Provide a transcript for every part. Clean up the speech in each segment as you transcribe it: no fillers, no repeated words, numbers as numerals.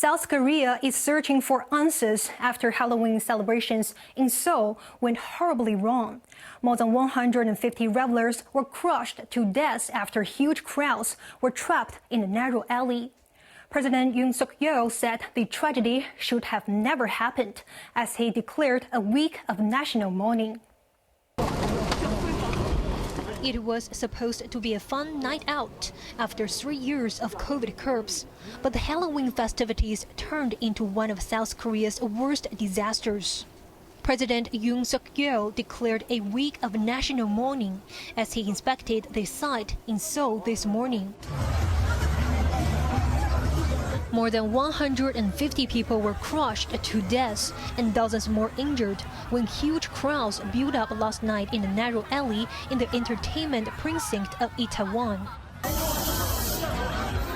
South Korea is searching for answers after Halloween celebrations in Seoul went horribly wrong. More than 150 revelers were crushed to death after huge crowds were trapped in a narrow alley. President Yoon Suk-yeol said the tragedy should have never happened, as he declared a week of national mourning. It was supposed to be a fun night out after 3 years of COVID curbs, but the Halloween festivities turned into one of South Korea's worst disasters. President Yoon Suk-yeol declared a week of national mourning as he inspected the site in Seoul this morning. More than 150 people were crushed to death and dozens more injured when huge crowds built up last night in a narrow alley in the entertainment precinct of Itaewon.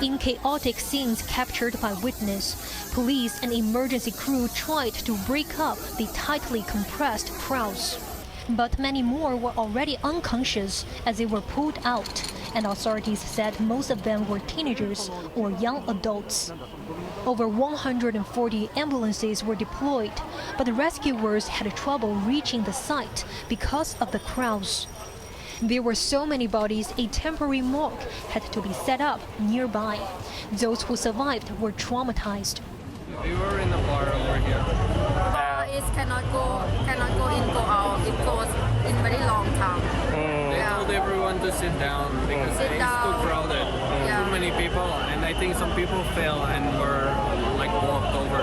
In chaotic scenes captured by witness, police and emergency crew tried to break up the tightly compressed crowds. But many more were already unconscious as they were pulled out, and authorities said most of them were teenagers or young adults. Over 140 ambulances were deployed, but the rescuers had trouble reaching the site because of the crowds. There were so many bodies, a temporary morgue had to be set up nearby. Those who survived were traumatized. We were in the bar over here. It cannot go in, go out. It goes in very long time. They told everyone to sit down because it's too crowded. Too many people, and I think some people fell and were like walked over.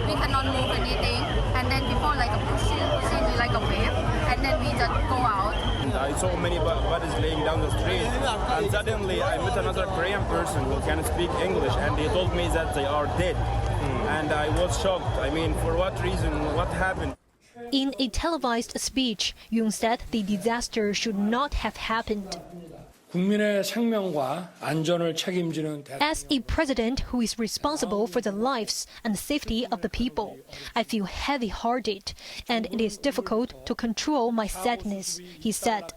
We cannot move anything, and then people like pushing me like a wave, and then we just go out. I saw many bodies laying down the street, and suddenly I met another Korean person who can speak English, and he told me that they are dead. And I was shocked. I mean, for what reason? What happened? In a televised speech, Yoon said the disaster should not have happened. As a president who is responsible for the lives and safety of the people, I feel heavy-hearted, and it is difficult to control my sadness, he said.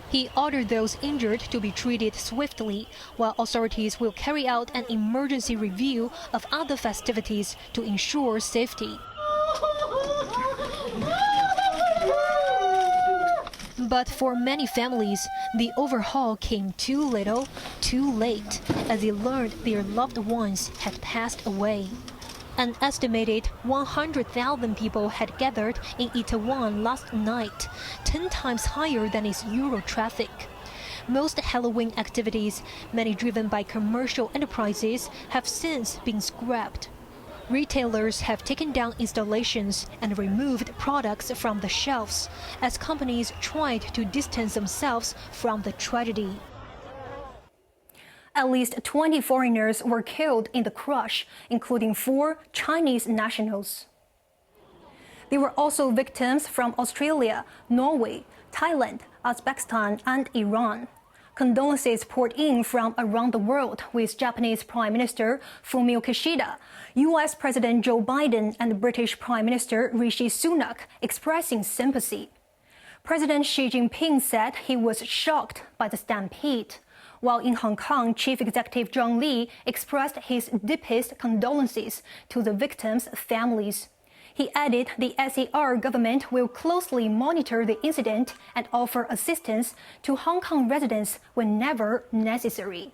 He ordered those injured to be treated swiftly, while authorities will carry out an emergency review of other festivities to ensure safety. But for many families, the overhaul came too little, too late, as they learned their loved ones had passed away. An estimated 100,000 people had gathered in Itaewon last night, 10 times higher than its Euro traffic. Most Halloween activities, many driven by commercial enterprises, have since been scrapped. Retailers have taken down installations and removed products from the shelves as companies tried to distance themselves from the tragedy. At least 20 foreigners were killed in the crush, including 4 Chinese nationals. There were also victims from Australia, Norway, Thailand, Uzbekistan, and Iran. Condolences poured in from around the world, with Japanese Prime Minister Fumio Kishida, U.S. President Joe Biden, and British Prime Minister Rishi Sunak expressing sympathy. President Xi Jinping said he was shocked by the stampede, while in Hong Kong, Chief Executive John Lee expressed his deepest condolences to the victims' families. He added the SAR government will closely monitor the incident and offer assistance to Hong Kong residents whenever necessary.